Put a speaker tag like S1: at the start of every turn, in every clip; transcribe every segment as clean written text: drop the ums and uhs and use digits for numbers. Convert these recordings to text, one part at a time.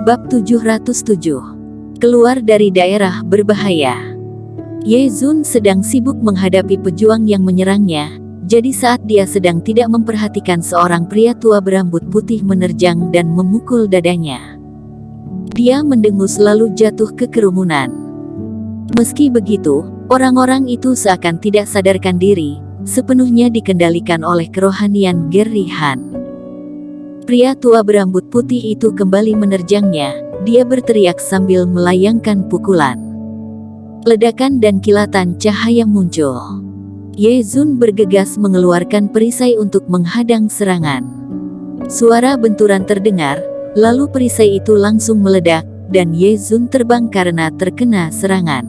S1: Bab 707. Keluar dari daerah berbahaya. Ye Zun sedang sibuk menghadapi pejuang yang menyerangnya, jadi saat dia sedang tidak memperhatikan seorang pria tua berambut putih menerjang dan memukul dadanya. Dia mendengus lalu jatuh ke kerumunan. Meski begitu, orang-orang itu seakan tidak sadarkan diri, sepenuhnya dikendalikan oleh kerohanian Gerry Han. Pria tua berambut putih itu kembali menerjangnya, dia berteriak sambil melayangkan pukulan. Ledakan dan kilatan cahaya muncul. Ye Zun bergegas mengeluarkan perisai untuk menghadang serangan. Suara benturan terdengar, lalu perisai itu langsung meledak, dan Ye Zun terbang karena terkena serangan.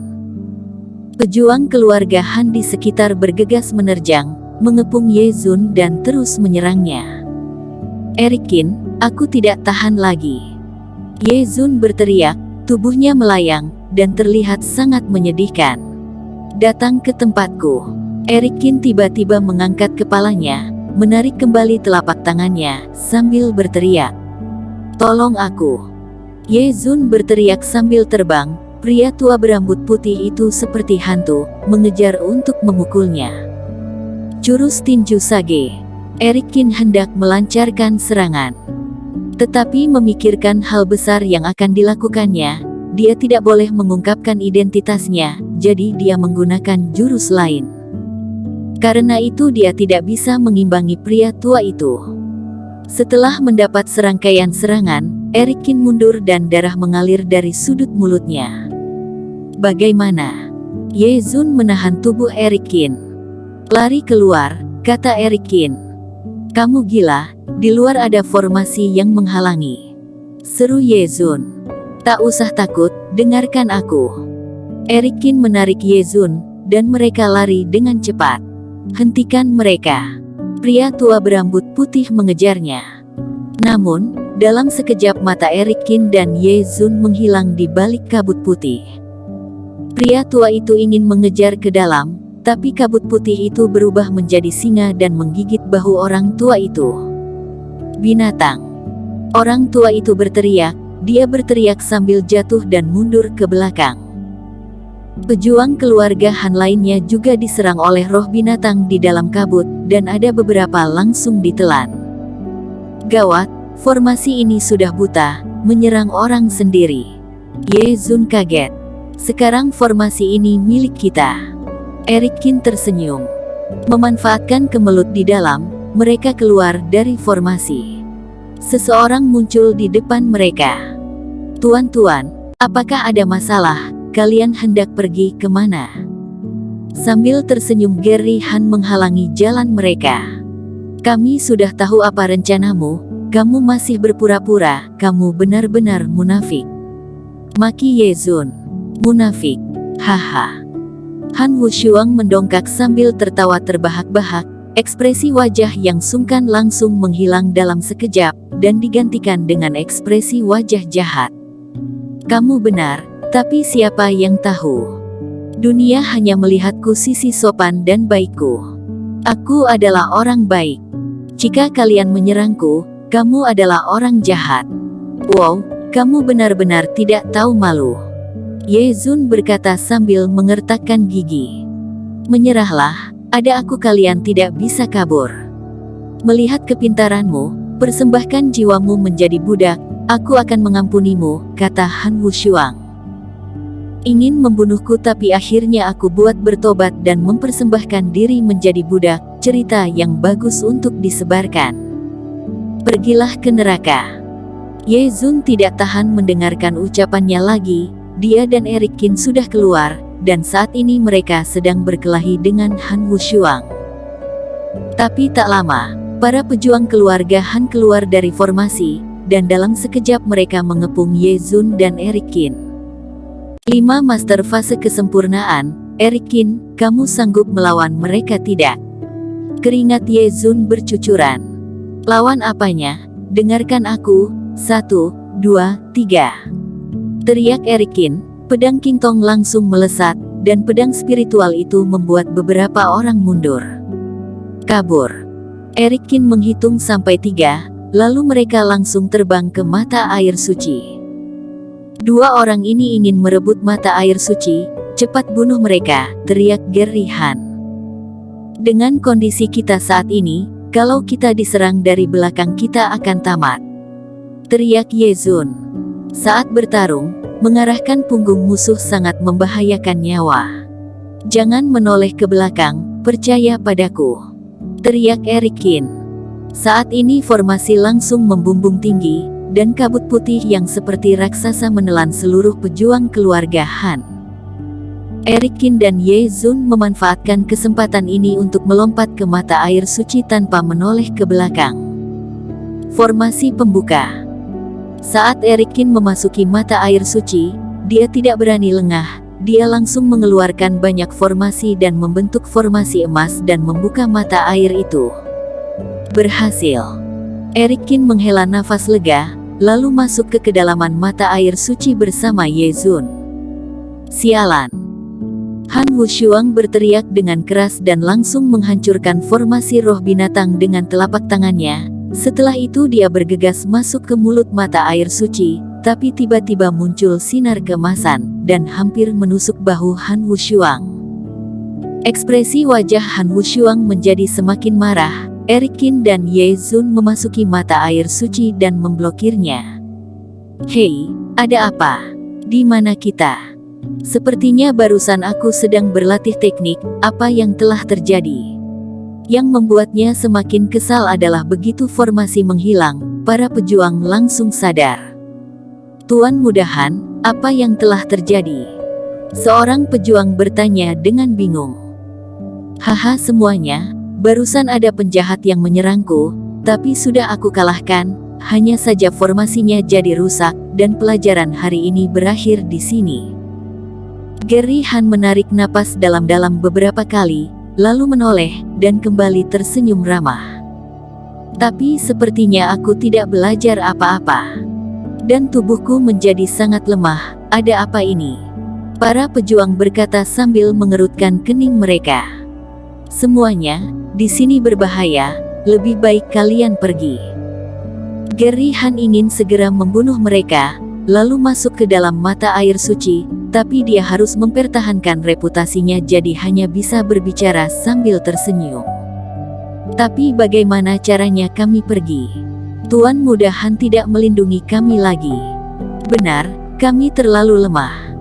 S1: Pejuang keluarga Han di sekitar bergegas menerjang, mengepung Ye Zun dan terus menyerangnya. "Erikin, aku tidak tahan lagi." Ye Zun berteriak, tubuhnya melayang, dan terlihat sangat menyedihkan. "Datang ke tempatku." Erikin tiba-tiba mengangkat kepalanya, menarik kembali telapak tangannya, sambil berteriak, "Tolong aku." Ye Zun berteriak sambil terbang, pria tua berambut putih itu seperti hantu, mengejar untuk memukulnya. Jurus tinju sage. Erikin hendak melancarkan serangan. Tetapi memikirkan hal besar yang akan dilakukannya, dia tidak boleh mengungkapkan identitasnya, jadi dia menggunakan jurus lain. Karena itu dia tidak bisa mengimbangi pria tua itu. Setelah mendapat serangkaian serangan, Erikin mundur dan darah mengalir dari sudut mulutnya. "Bagaimana?" Ye Zun menahan tubuh Erikin. "Lari keluar," kata Erikin. "Kamu gila, di luar ada formasi yang menghalangi," seru Ye Zun. "Tak usah takut, dengarkan aku." Erikin menarik Ye Zun, dan mereka lari dengan cepat. "Hentikan mereka." Pria tua berambut putih mengejarnya. Namun, dalam sekejap mata Erikin dan Ye Zun menghilang di balik kabut putih. Pria tua itu ingin mengejar ke dalam, tapi kabut putih itu berubah menjadi singa dan menggigit bahu orang tua itu. "Binatang!" Orang tua itu berteriak, dia berteriak sambil jatuh dan mundur ke belakang. Pejuang keluarga Han lainnya juga diserang oleh roh binatang di dalam kabut, dan ada beberapa langsung ditelan. Gawat, formasi ini sudah buta, menyerang orang sendiri. Ye Zun kaget. "Sekarang formasi ini milik kita." Erikin tersenyum. Memanfaatkan kemelut di dalam, mereka keluar dari formasi. Seseorang muncul di depan mereka. "Tuan-tuan, apakah ada masalah? Kalian hendak pergi kemana?" Sambil tersenyum Gerry Han menghalangi jalan mereka. "Kami sudah tahu apa rencanamu, kamu masih berpura-pura, kamu benar-benar munafik," maki Ye Zun. "Munafik? Haha." Han Wushuang mendongkak sambil tertawa terbahak-bahak, ekspresi wajah yang sungkan langsung menghilang dalam sekejap, dan digantikan dengan ekspresi wajah jahat. "Kamu benar, tapi siapa yang tahu? Dunia hanya melihatku sisi sopan dan baikku. Aku adalah orang baik. Jika kalian menyerangku, kamu adalah orang jahat. Wow, kamu benar-benar tidak tahu malu." Ye Zun berkata sambil mengertakkan gigi. "Menyerahlah, ada aku kalian tidak bisa kabur. Melihat kepintaranmu, persembahkan jiwamu menjadi budak, aku akan mengampunimu," kata Han Wushuang. "Ingin membunuhku tapi akhirnya aku buat bertobat dan mempersembahkan diri menjadi budak, cerita yang bagus untuk disebarkan. Pergilah ke neraka." Ye Zun tidak tahan mendengarkan ucapannya lagi. Dia dan Erikin sudah keluar, dan saat ini mereka sedang berkelahi dengan Han Wushuang. Tapi tak lama, para pejuang keluarga Han keluar dari formasi, dan dalam sekejap mereka mengepung Ye Zun dan Erikin. 5 master fase kesempurnaan. "Erikin, kamu sanggup melawan mereka tidak?" Keringat Ye Zun bercucuran. "Lawan apanya? Dengarkan aku, 1, 2, 3. Teriak Erikin. Pedang Kingtong langsung melesat, dan pedang spiritual itu membuat beberapa orang mundur. Kabur. Erikin menghitung sampai 3, lalu mereka langsung terbang ke mata air suci. Dua orang ini ingin merebut mata air suci, cepat bunuh mereka, teriak Gerry Han. Dengan kondisi kita saat ini, kalau kita diserang dari belakang kita akan tamat, teriak Ye Zun. Saat bertarung, mengarahkan punggung musuh sangat membahayakan nyawa. Jangan menoleh ke belakang, percaya padaku, teriak Eric Kin. Saat ini formasi langsung membumbung tinggi, dan kabut putih yang seperti raksasa menelan seluruh pejuang keluarga Han. Eric Kin dan Ye Zun memanfaatkan kesempatan ini untuk melompat ke mata air suci tanpa menoleh ke belakang. Formasi pembuka. Saat Eric Kin memasuki mata air suci, dia tidak berani lengah, dia langsung mengeluarkan banyak formasi dan membentuk formasi emas dan membuka mata air itu. Berhasil. Eric Kin menghela nafas lega, lalu masuk ke kedalaman mata air suci bersama Ye Zun. Sialan. Han Wushuang berteriak dengan keras dan langsung menghancurkan formasi roh binatang dengan telapak tangannya. Setelah itu dia bergegas masuk ke mulut mata air suci, tapi tiba-tiba muncul sinar keemasan, dan hampir menusuk bahu Han Wushuang. Ekspresi wajah Han Wushuang menjadi semakin marah. Eric Kin dan Ye Zun memasuki mata air suci dan memblokirnya. Hei, ada apa? Di mana kita? Sepertinya barusan aku sedang berlatih teknik, apa yang telah terjadi? Yang membuatnya semakin kesal adalah begitu formasi menghilang, para pejuang langsung sadar. Tuan Mudahan, apa yang telah terjadi? Seorang pejuang bertanya dengan bingung. Haha semuanya, barusan ada penjahat yang menyerangku, tapi sudah aku kalahkan, hanya saja formasinya jadi rusak, dan pelajaran hari ini berakhir di sini. Gerry Han menarik napas dalam-dalam beberapa kali, lalu menoleh, dan kembali tersenyum ramah. Tapi sepertinya aku tidak belajar apa-apa. Dan tubuhku menjadi sangat lemah, ada apa ini? Para pejuang berkata sambil mengerutkan kening mereka. Semuanya, di sini berbahaya, lebih baik kalian pergi. Gerry Han ingin segera membunuh mereka, lalu masuk ke dalam mata air suci, tapi dia harus mempertahankan reputasinya jadi hanya bisa berbicara sambil tersenyum. Tapi bagaimana caranya kami pergi? Tuan Mudahan tidak melindungi kami lagi. Benar, kami terlalu lemah.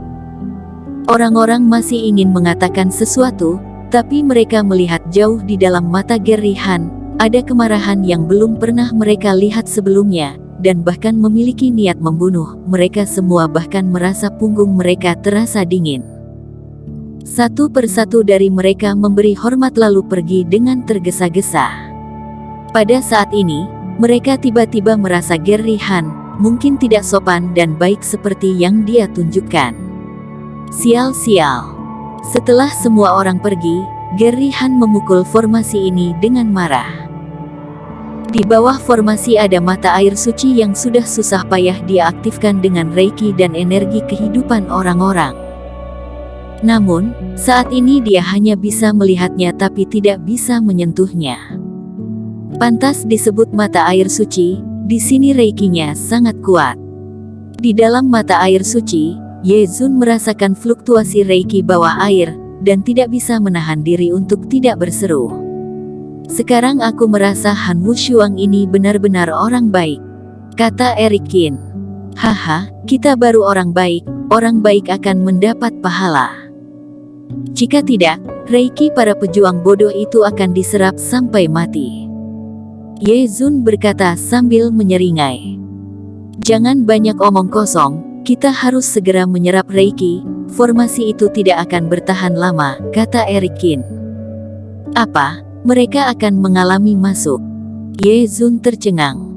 S1: Orang-orang masih ingin mengatakan sesuatu, tapi mereka melihat jauh di dalam mata Gerry Han, ada kemarahan yang belum pernah mereka lihat sebelumnya, dan bahkan memiliki niat membunuh. Mereka semua bahkan merasa punggung mereka terasa dingin. Satu persatu dari mereka memberi hormat lalu pergi dengan tergesa-gesa. Pada saat ini, mereka tiba-tiba merasa Gerry Han mungkin tidak sopan dan baik seperti yang dia tunjukkan. Sial-sial. Setelah semua orang pergi, Gerry Han memukul formasi ini dengan marah. Di bawah formasi ada mata air suci yang sudah susah payah dia aktifkan dengan reiki dan energi kehidupan orang-orang. Namun, saat ini dia hanya bisa melihatnya tapi tidak bisa menyentuhnya. Pantas disebut mata air suci, di sini reikinya sangat kuat. Di dalam mata air suci, Ye Zun merasakan fluktuasi reiki bawah air, dan tidak bisa menahan diri untuk tidak berseru. Sekarang aku merasa Han Wushuang ini benar-benar orang baik, kata Eric Kin. Haha, kita baru orang baik akan mendapat pahala. Jika tidak, reiki para pejuang bodoh itu akan diserap sampai mati. Ye Zun berkata sambil menyeringai. Jangan banyak omong kosong, kita harus segera menyerap reiki, formasi itu tidak akan bertahan lama, kata Eric Kin. Apa? Mereka akan mengalami masuk. Ye Zun tercengang.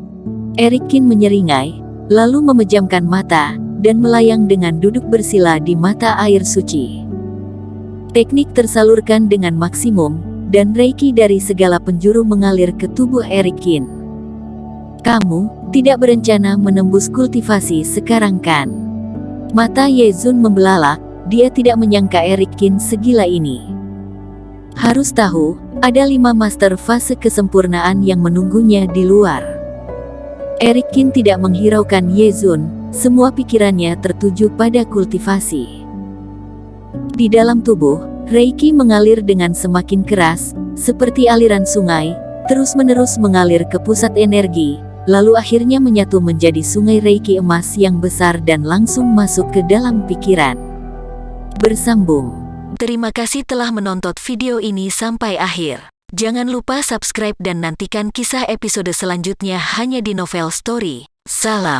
S1: Eric Kin menyeringai, lalu memejamkan mata, dan melayang dengan duduk bersila di mata air suci. Teknik tersalurkan dengan maksimum, dan reiki dari segala penjuru mengalir ke tubuh Eric Kin. Kamu tidak berencana menembus kultivasi sekarang kan? Mata Ye Zun membelalak, dia tidak menyangka Eric Kin segila ini. Harus tahu, ada 5 master fase kesempurnaan yang menunggunya di luar. Eric Kin tidak menghiraukan Ye Zun, semua pikirannya tertuju pada kultivasi. Di dalam tubuh, Reiki mengalir dengan semakin keras, seperti aliran sungai, terus-menerus mengalir ke pusat energi, lalu akhirnya menyatu menjadi sungai Reiki emas yang besar dan langsung masuk ke dalam pikiran. Bersambung. Terima kasih telah menonton video ini sampai akhir. Jangan lupa subscribe dan nantikan kisah episode selanjutnya hanya di Novel Story. Salam.